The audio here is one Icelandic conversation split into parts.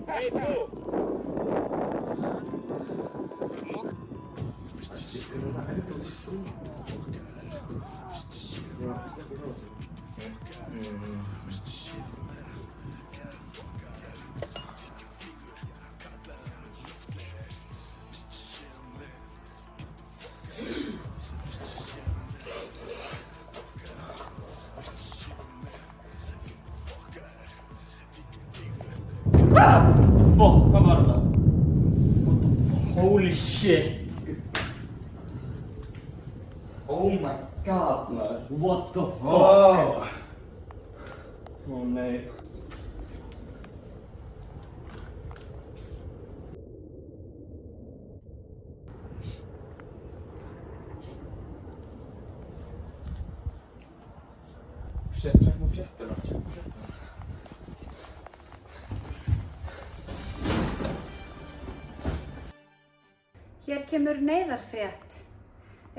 Hei tú! Fuck, hvað var það? Holy shit. Oh my god, man. What the fuck? Oh nei. Shit, check nú fréttina. Hér kemur neyðarfrétt.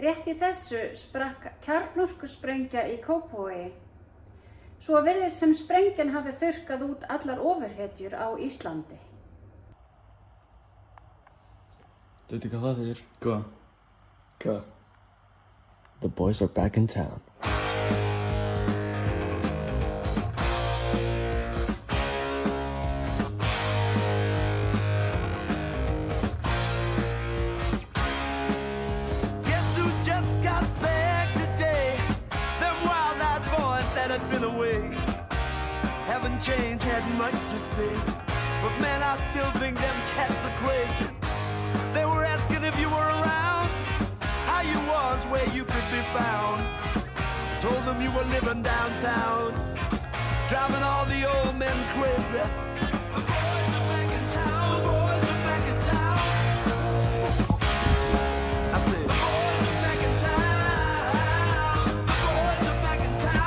Rétt í þessu sprakk kjarnorkusprengja í Kópavogi. Svo virðist sem sprengjan hafi þurrkað út allar ofurhetjur á Íslandi. Veitu hvað það er? Hvað? Hvað? The boys are back in town. Haven't changed, had much to say, but man, I still think them cats are crazy. They were asking if you were around, how you was, where you could be found. Told them you were living downtown, driving all the old men crazy. The boys are back in town, the boys are back in town. I said, the boys are back in town, the boys are back in town.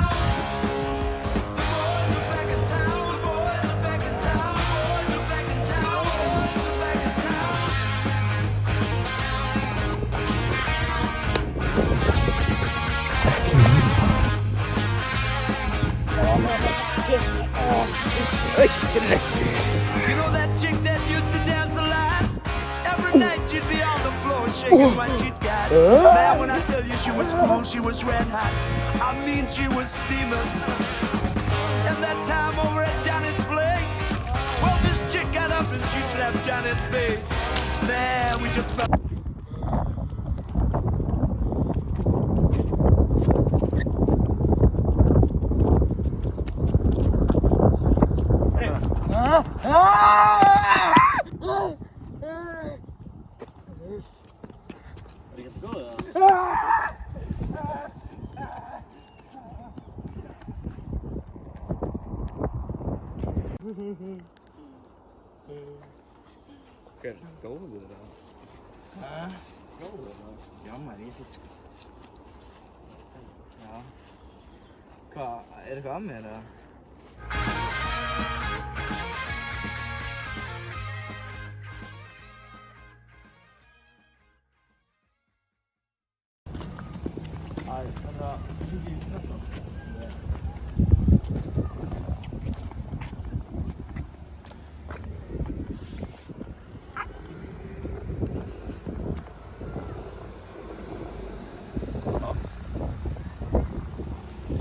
You know that chick that used to dance a lot? Every night she'd be on the floor shaking what she'd got. Man, when I tell you she was cool, she was red hot. I mean, she was steaming. And that time over at Johnny's place, well, this chick got up and she slapped Johnny's face. Man, we just felt... Hver, góður það? Hæ? Góður það? Já maður, ég fýtt sko. Já. Hvað, er eitthvað að mér eða?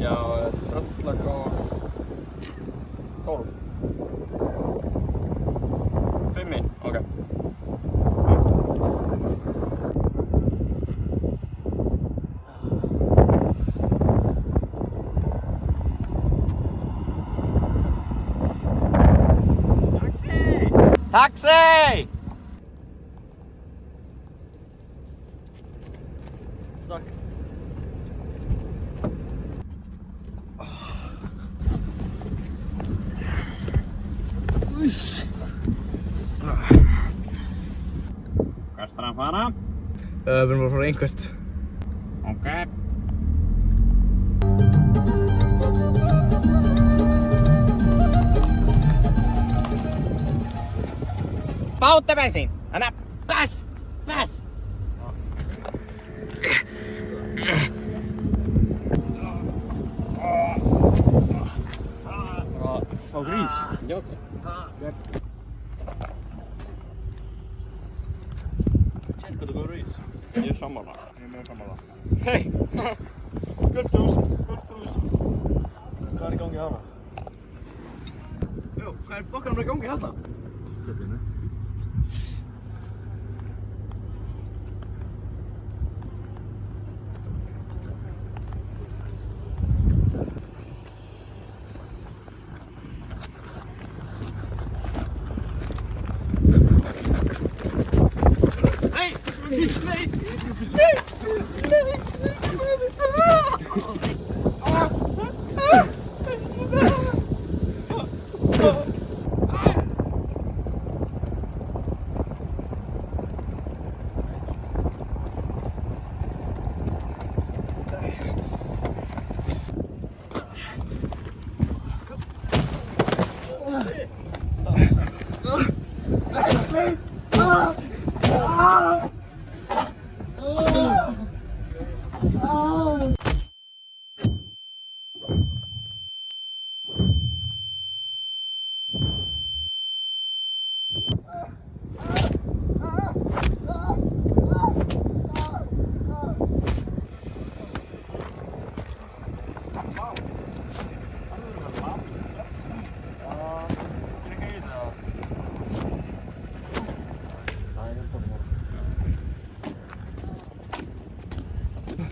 Já, Tröllagáa 12 5 ok. Taxi! Takk. Hvert er að fara? Við erum bara að fara einhvert. Ok. Bátabensín, þannig að best. Fá grís? Já, takk. Kjell, hvað þú góður ís? Ég er sammála. Ég er mjög sammála. Hei! Guldhús! Hvað er í gangi hana? Jú, hvað er fokkanum í gangi hérna? Guldinu.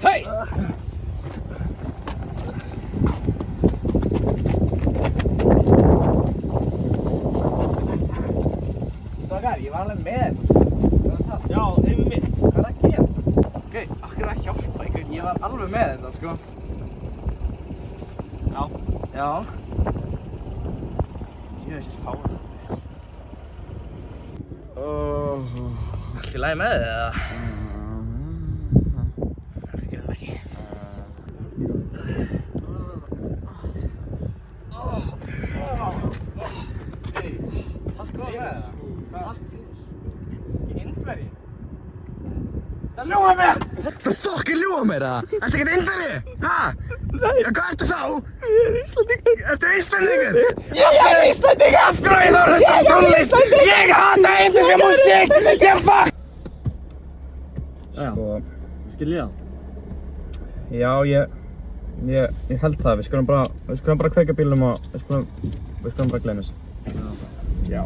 Hei! Strákar, ég var alveg með. Já, einmitt. Hvað er að gera? Ok, akkur að hjálpa ykkur. Ég var alveg með þetta, sko. Já. Já. Ég veist þess fáið. Allt í lagi með þið, eða? Það ljúga mér! Það fucking ljúga mér það! Ertu ekkert Indverji? Hæ? Nei! Hvað ertu þá? Ég er Íslandingur. Ertu Íslendingur? Ég er Íslandingur! Af hverju þá hlusta á tónlist? Ég hata indverska músík! Ég fuck! Sko, skil ég það? Já, ég held það. Við skulum bara kveikja bílnum og við skulum bara gleyma þessu. Já.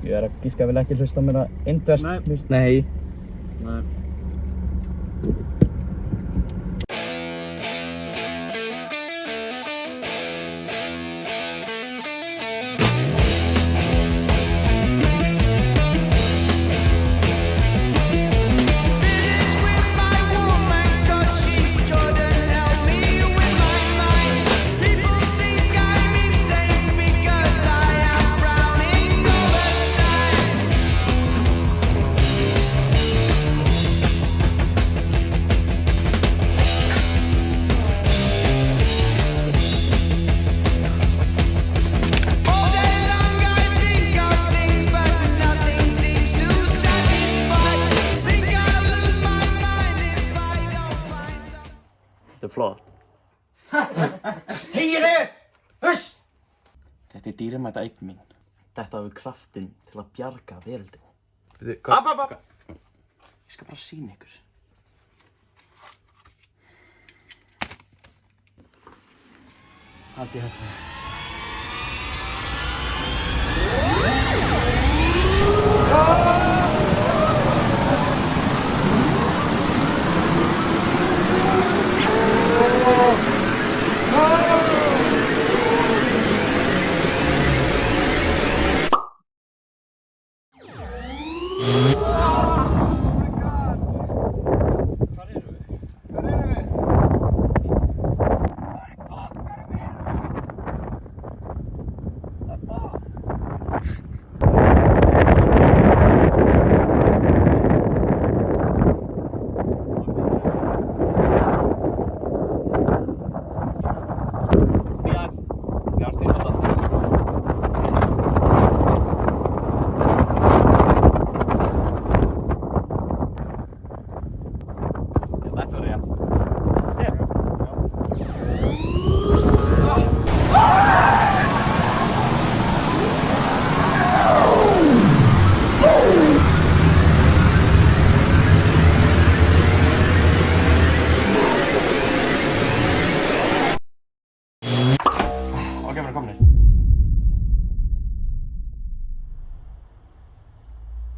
Ég er að gíska að vilja ekki hlusta á mér að indverst. Nei. Nei. Þetta er flott. Heyri! Huss! Þetta er dýrmæta eign mín. Þetta hefur kraftinn til að bjarga veröldinni. App! Ég skal bara sýna ykkur. Haldið þetta með.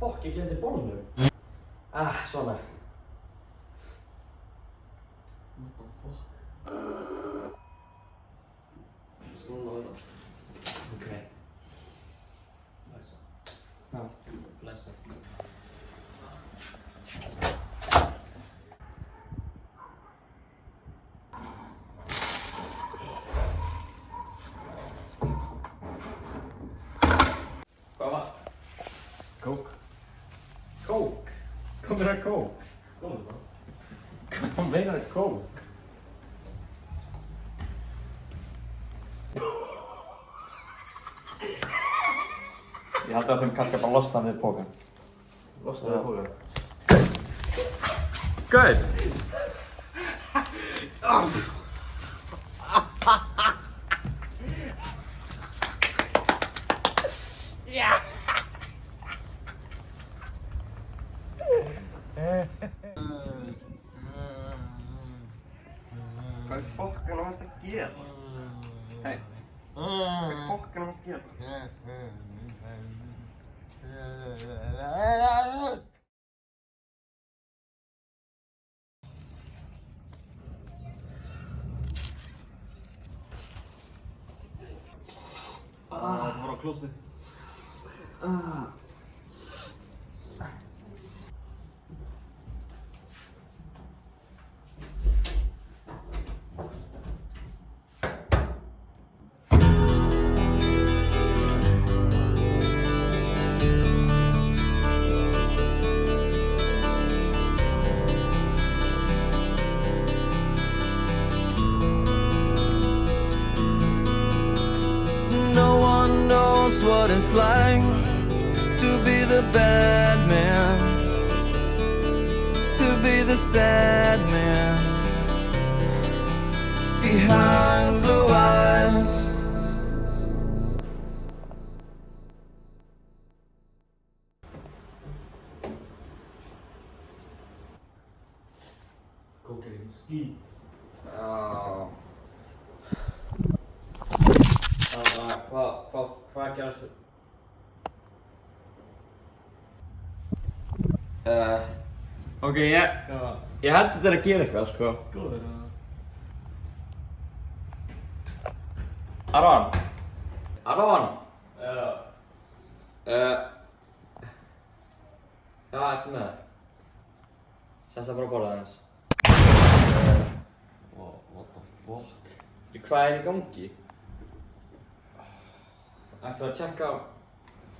Fokk, ég glemdi bollunum. Svona. What the fuck? Skrúna á þetta. Ok. Blessa. Já, blessa. Hvað var? Kók. Kók? Hvað meina kók? Hvað meina kók? Ég held að þeim kannski bara losna við pókan. Losna við pókan? Good! Hvað í fokkanum varstu að gera? Hei, hvað í fokkanum varstu að gera? Það var á klósi. No one knows what it's like to be the bad man, to be the sad man behind blue eyes. Kókaín skít. Já. Hvað gerðist? Ok, ég held þetta að gera eitthvað, sko. Góður Aron! Aron! Já, ertu með það? Sett það bara að borða aðeins. What the fuck? Hvað er í gangi? Ættu að tjekka á...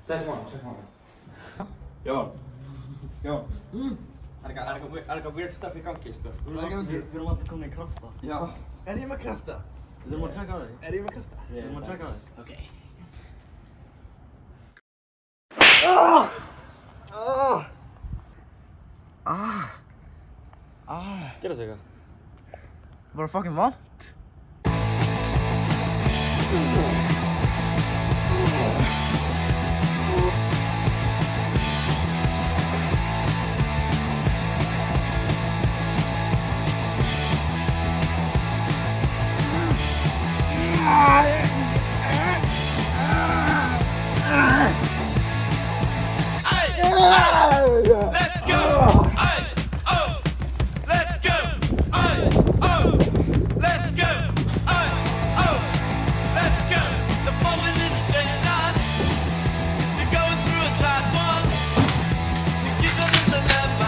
Tjekka á hann. Jón. Það er eitthvað weird stuff í gangi, sko. Hvað er í gangi? Við erum alltaf komin í krafta. Já. Er ég með krafta? Við þurfum að tjekka á þig. Er ég með krafta? Við þurfum að tjekka á þig. Ok. Gerðu þess eitthvað? Bara fucking vant. Let's go! Ay, oh! Let's go! Ay, oh! Let's go! Ay, oh! Let's go! The moment is a straight line. You're going through a tight one. You keep it in the left.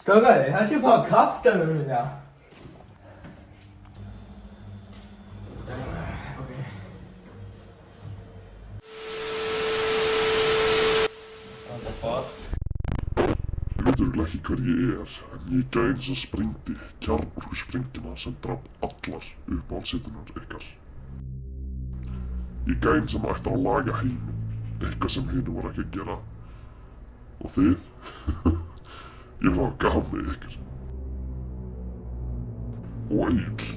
Strákar, það er ekki að fá kraftanum minna. Ég veit örugglega ekki hver ég er, en ég er gæinn sem sprengdi kjarnorkusprengjuna sem drap allar uppáhaldssitturnar ykkar. Ég er gæinn sem ætlar að laga heiminn, eitthvað sem hinir voru ekki að gera. Og þið? Ég vil hafa gaman með ykkur. Og Egill.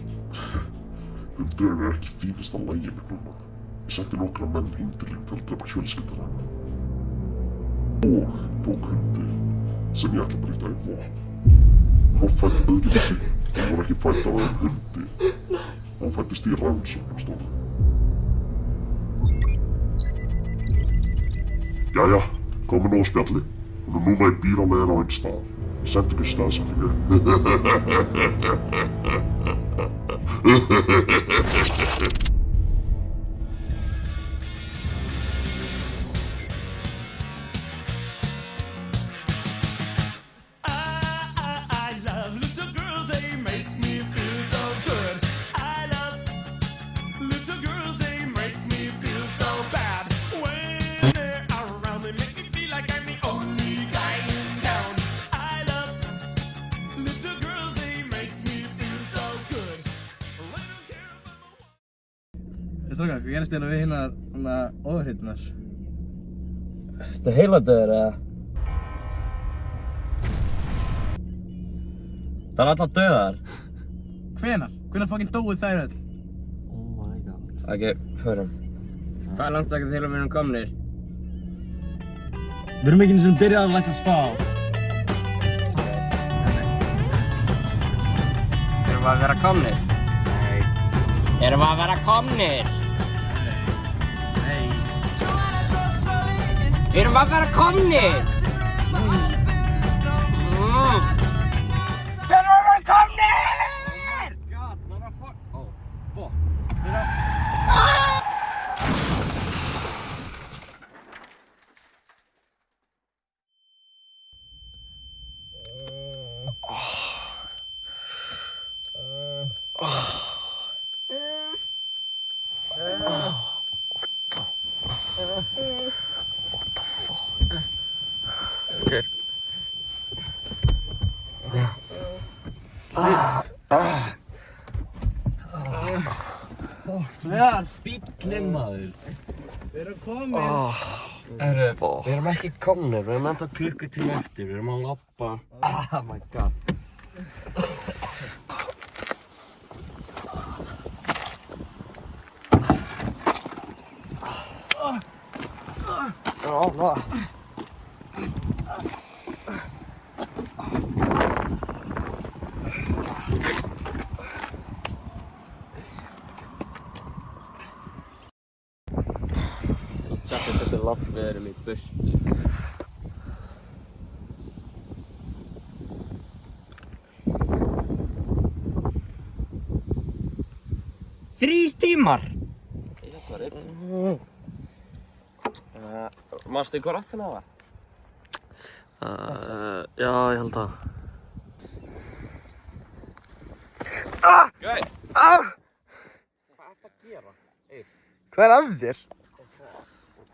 Hundurinn er ekki fínasta lagi með núna. Ég sendi nokkra menn heim til þín til að drepa fjölskylduna hennar. Og tók hundi sem ég ætla að breyta í vopn. Hann fætt öðruvísi, hann var ekki fætt af öðrum hundi. Hann fættist í rannsóknarstofu. Jæja, komið nóg spjalli. Hún er núna í bíl á leiðinni á einn stað. Send ykkur staðsetningu. I love little girls, they make me feel so good. I love little girls, they make me feel so bad. When they're around, they make me feel like I'm the only guy in town. I love little girls, they make me feel so good. I don't care about Strákar, hvað gerist hérna við hinnar ofurhittunar? Þetta er heiladauður eða? Það er allar dauðar. Hvenær? Hvenær fucking dóið þær öll? Oh my god. Ok, förum. Hvað er langt þakka til að við erum komnir? Við erum ekki einu sinni byrjað að læka staf. Erum við að vera komnir? Nei. Erum við að vera komnir? Nei. Erum við að vera komnir? Hvenær erum við komnir? God, what the fuck? Oh, fuck. Bíllinn maður. Við erum komin. Við erum ekki komnir, við erum ennþá klukkutíma eftir, við erum að labba. Oh my god. Tjekka hversu langt við erum í burtu. Þrír tímar! Ég var rétt. Manstu hvað áttina það? Já, ég held það. Gauð! Hvað ertu að gera? Hvað er að þér?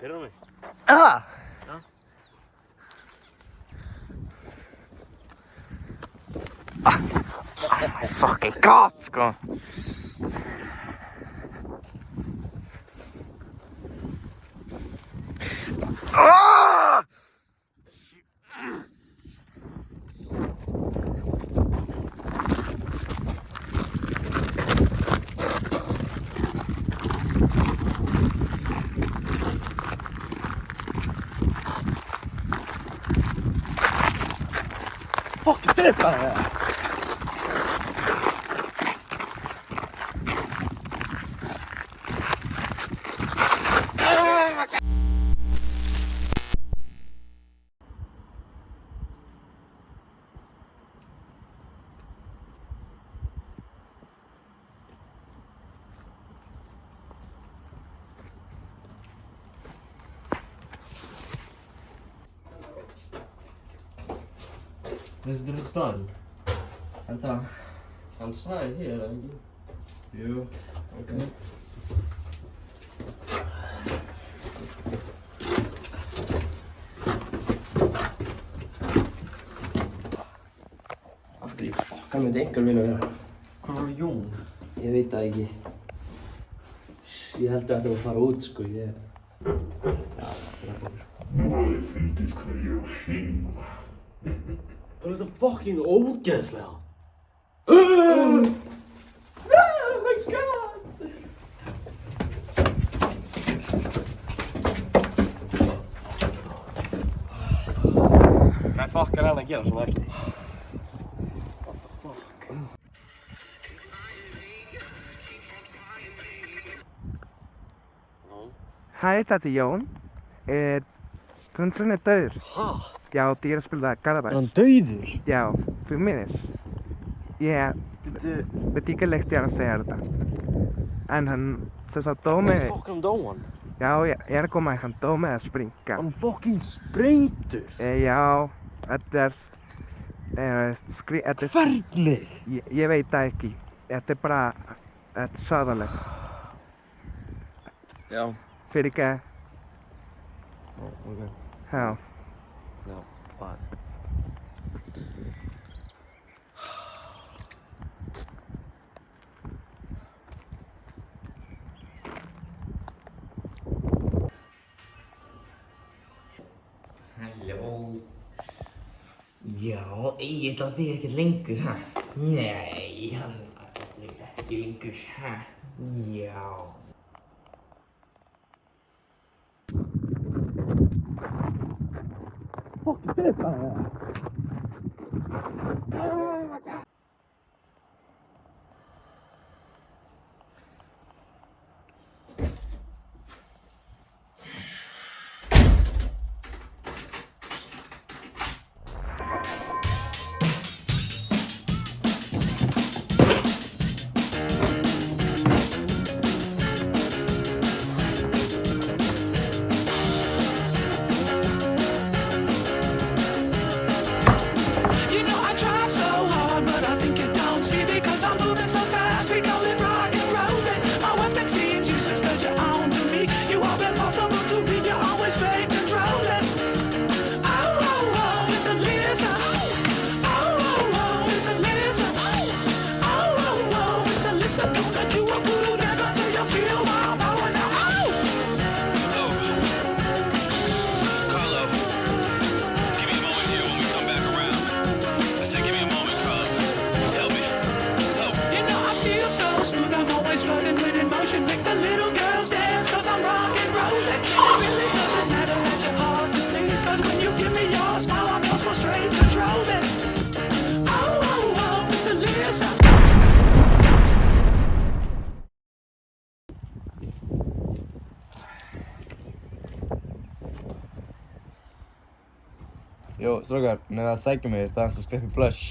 Pyrra mig. Ah! Oh my fucking god, sko. Ah! Fucking trippa það! Visitor is done. Þetta. Hann sagði hér, eða ekki? Jú. Ok. Af hverju fokkan myndi einhver vilja vera? Hvað var Jón? Ég veit það ekki. Ég held að þetta var að fara út, sko. Maður fyndið hvað ég er heima. Það er þetta fucking ógeðslega. Hvað fokk er hann að gera svona ekki? Hæ, þetta er Jón. Hundurinn er dauður. Hæ? Já, dýraspilða Garðabæs. Er hann dauður? Já, þú minnir. Veit ekki leikt ég að segja þetta. En hann, sem sagt, dó með... Fokkan dó hann? Já, ég er að koma að hann dó með að springa. Hann fokkin sprengtur? Já, þetta er... Hvernig? Ég veit það ekki. Þetta er bara... Þetta er sáðalegt. Já. Fyrir ekki. Ok. Já. Já, bye. Halló. Já, Egill á þig ekkert lengur, ha? Nei, hann á þig ekki lengur, ha? Já. Fucking strippa það. You know I try so hard, but I think you don't see me, 'cause I'm moving so fast. We call it rock and rollin'. My weapon seems useless 'cause you're on to me. You are impossible to beat. You're always straight controlling. Oh, oh, oh, it's a lizard. Oh, oh, oh, it's a lizard. Oh, oh, oh, it's a lizard. Gonna do a voodoo dance until you feel my power now. Oh. Carlo, give me a moment here when we come back around. I said give me a moment, Carlo. Help me. Help. You know I feel so smooth, I'm always floating with emotion. Make the little girls dance, 'cause I'm rock and rollin'. It really doesn't matter that you're hard to please, 'cause when you give me your smile, I'm yours for straight controlling. Oh, oh, oh, it's a lizard. Jó, strákar, neða að sækja mig, það er að skreppi blush.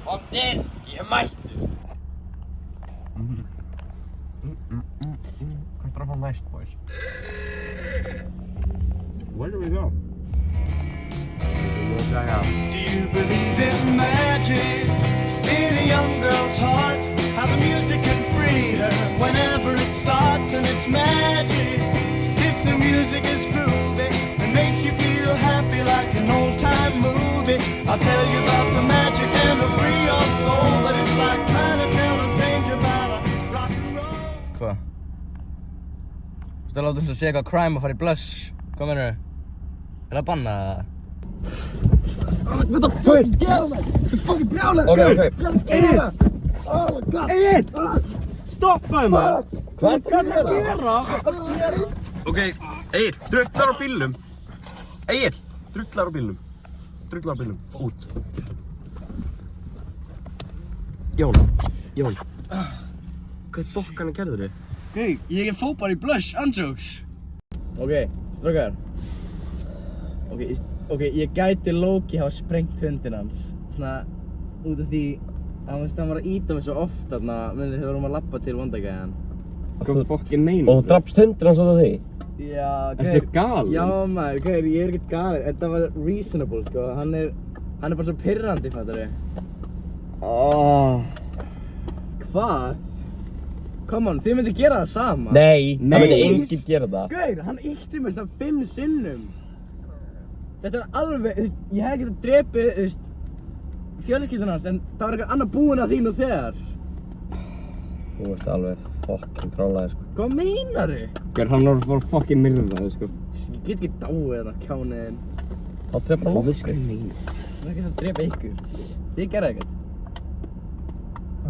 Komdu inn, ég er mættur. Hvað er það næst, boys? Where do we go? Do you believe in magic in a young girl's heart? How the music can free her whenever it starts, and it's magic. If the music is groovy and makes you feel happy like an old-time movie, I'll tell you about the magic and to free your soul. But it's like trying to tell a stranger about a rock and roll. Hvað? Þú veist að láta eins og segja eitthvað crime að fara í blush. Hvað meinarðu? Er það bannað eða? What the fuck? Get him, man! Þú fucking brjálæður! Ok. Egill! Stoppaðu maður! Hvað er Hvað er að gera? Ok, Egill, drullar á bílnum. Egill, drullar á bílnum. Drullar á bílnum, út. Jón. Hvað fokkanum gerður þið? Hey, ég fór bara í blush, andjóks. Ok, strákar. Ok, ég gæti Loki hafa sprengt hundinn hans. Svona, út af því að hann var að íta mig svo oft þarna, þegar við vorum að labba til vondagæðan. Hvað fokkin meina? Og þú drafst hundur hans út af því? Já, Ertu galinn? Já maður, ég er ekkert galinn, en það var reasonable, sko. Hann er bara svo pirrandi, fattar Hvað? Come on, þið myndi gera það sama. Nei, það myndi enginn gera það. Gaur, hann ítti mig svona 5 sinnum. Þetta er alveg, þú veist, ég hef getað drepið, þú veist, fjölskyldan hans, en það var eitthvað annað búinn að því nú þegar. Þú ert alveg fokkin trálaði, sko. Hvað meinaru? Hver, hann var fokkin myrðaði, sko. Ég get ekki dáið þarna kjániðinn. Þá drepa hann Þú veist hvað ég meina. Það er ekki að drepa ykkur. Þið gerðu ekkert.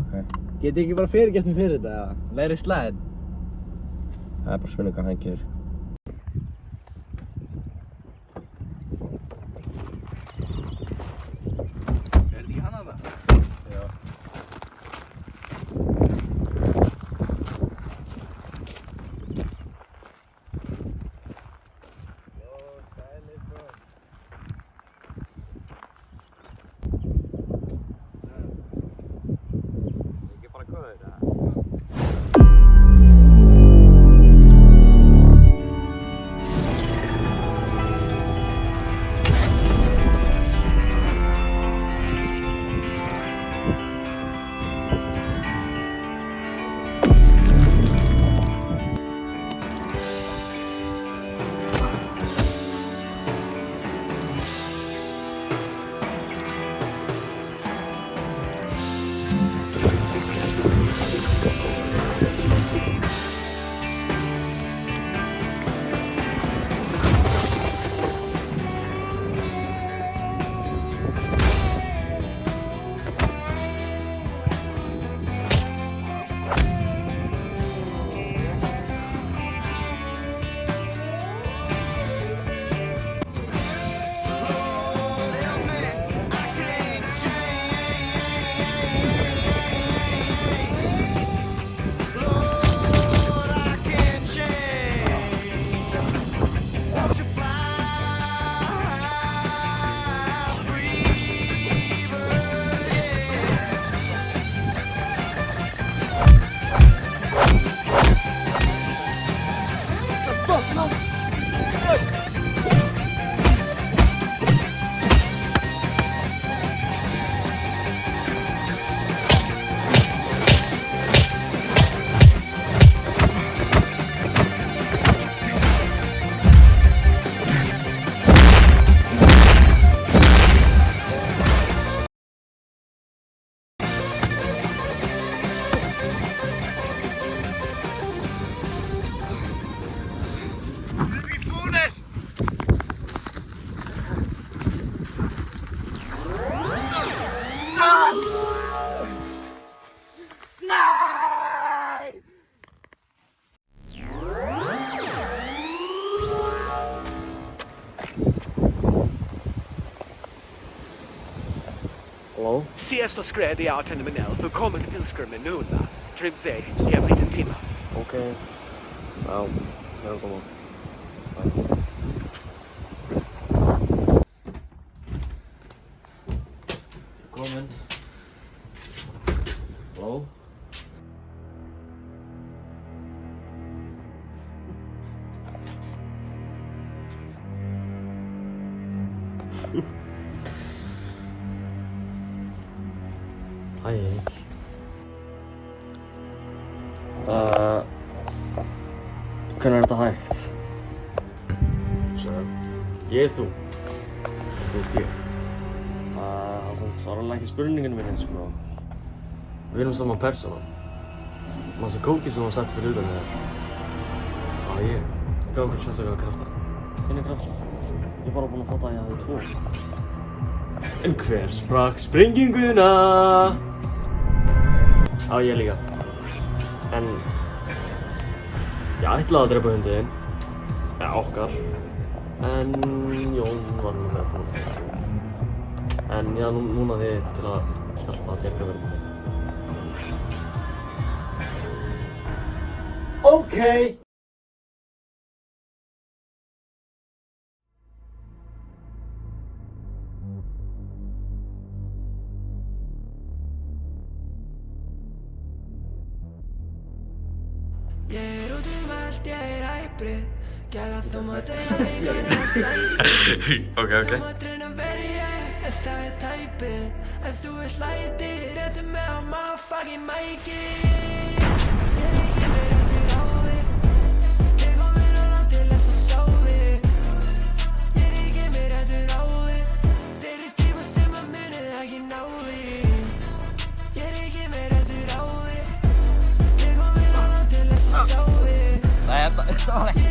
Ok. Getið ekki bara fyrirgeft mér fyrir þetta, eða? Læri slæðin. Það er bara spurning hvað hann gerir. Er þetta ekki hann að það? Já. Sista skred I 18 minuter, för kommer pilskur med nuna. Tryck dig, ge mig en timme. Okej. Ja, jag kommer. Velkommen. Hallå? Hæ, Erik. Hvernig þetta hægt? Svo, ég þú. Þú ég. Það sem svarar ekki spurninginu minni, sko. Við erum saman persóna. Massa kóki sem var sett fyrir utan þér. Ég gaf okkur sérstaklega krafta. Hvernig krafta? Ég er bara búinn að fatta að ég hafði 2. En hver sprakk sprenginguna? Ég líka. En ég ætlaði að drepa hundinn. Okkar. En Jón var nú með búinn. En ég hafði núna þig til að hjálpa að bjarga verðinni. Ókei! Ég út allt, ég æbrið. Gæla þú má deila lífinu að sæti. Þú má dreina verið ég, ef það tæpið. Ef þú slæti, réttu mig á motherfucking mæki. Ég ekki meira þér á þig. Ég komin á land til þess að sjá þig. Ég ekki meira þér á þig. Þeir tíma sem að munið ekki ná þig. Ég ekki meira þér á þig. Ég komin á land til þess að sjá þig. Það var ekki.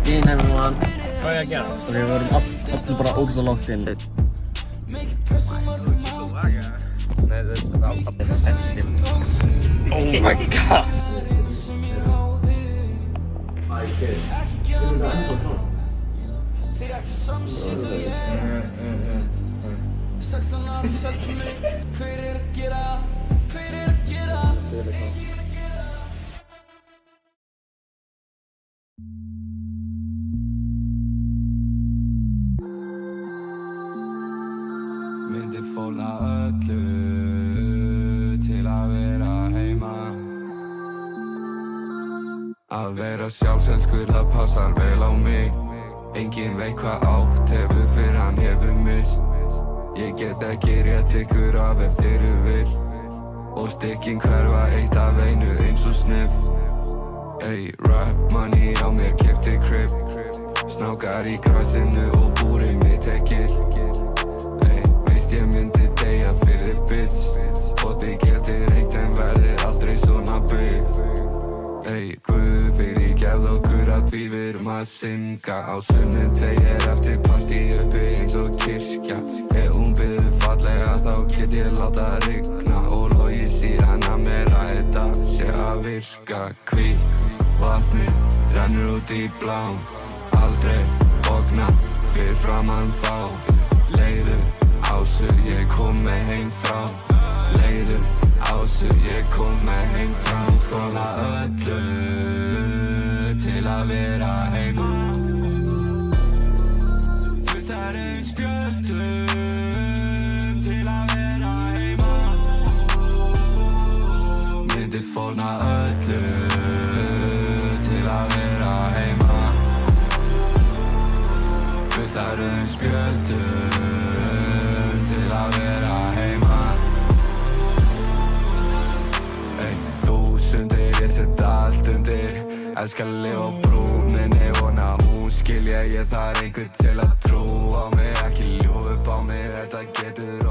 Hey everyone. Hvað ég að gera? Svo við verðum allir bara ógeðslega locked in. Oh my god. Myndi fórna öllu til að vera heima. Að vera sjálfselskur, það passar vel á mig. Enginn veit hvað átt hefur fyrir hann hefur mist. Ég get ekki rétt ykkur af ef þeir vil. Og stykkin hverfa eitt af einu eins og sniff. Ey, rap money á mér keypti crib. Snákar í grasinu og búrið mitt gill. Ég myndi deyja fyrir þig bitch. Og þið getið reynt en verðið aldrei svona byggð. Ey, Guð fyrirgefð okkur að því við erum að synga. Á sunnudegi eftir partí uppi eins og kirkja. Ef hún biður fallega þá get ég láta rigna. Og logi síðan að mér að þetta sé að virka. Hvítt vatnið rennur út í blám. Aldrei bogna fyrir framan þá. Leiður Ásu, ég kom með heim frá. Leiður Ásu, ég kom með heim frá. Þú fórna öllu til að vera heima. Fullt af spjöldum til að vera heima. Myndi fórna öllu til að vera heima. Fullt af spjöldum að vera heima. Ey, þúsundir, ég set allt undir. Elskar að lifa á brúninni, vona hún skilja. Ég þarf einhvern til að trúa á mig. Ekki ljúga upp á mig, þetta getur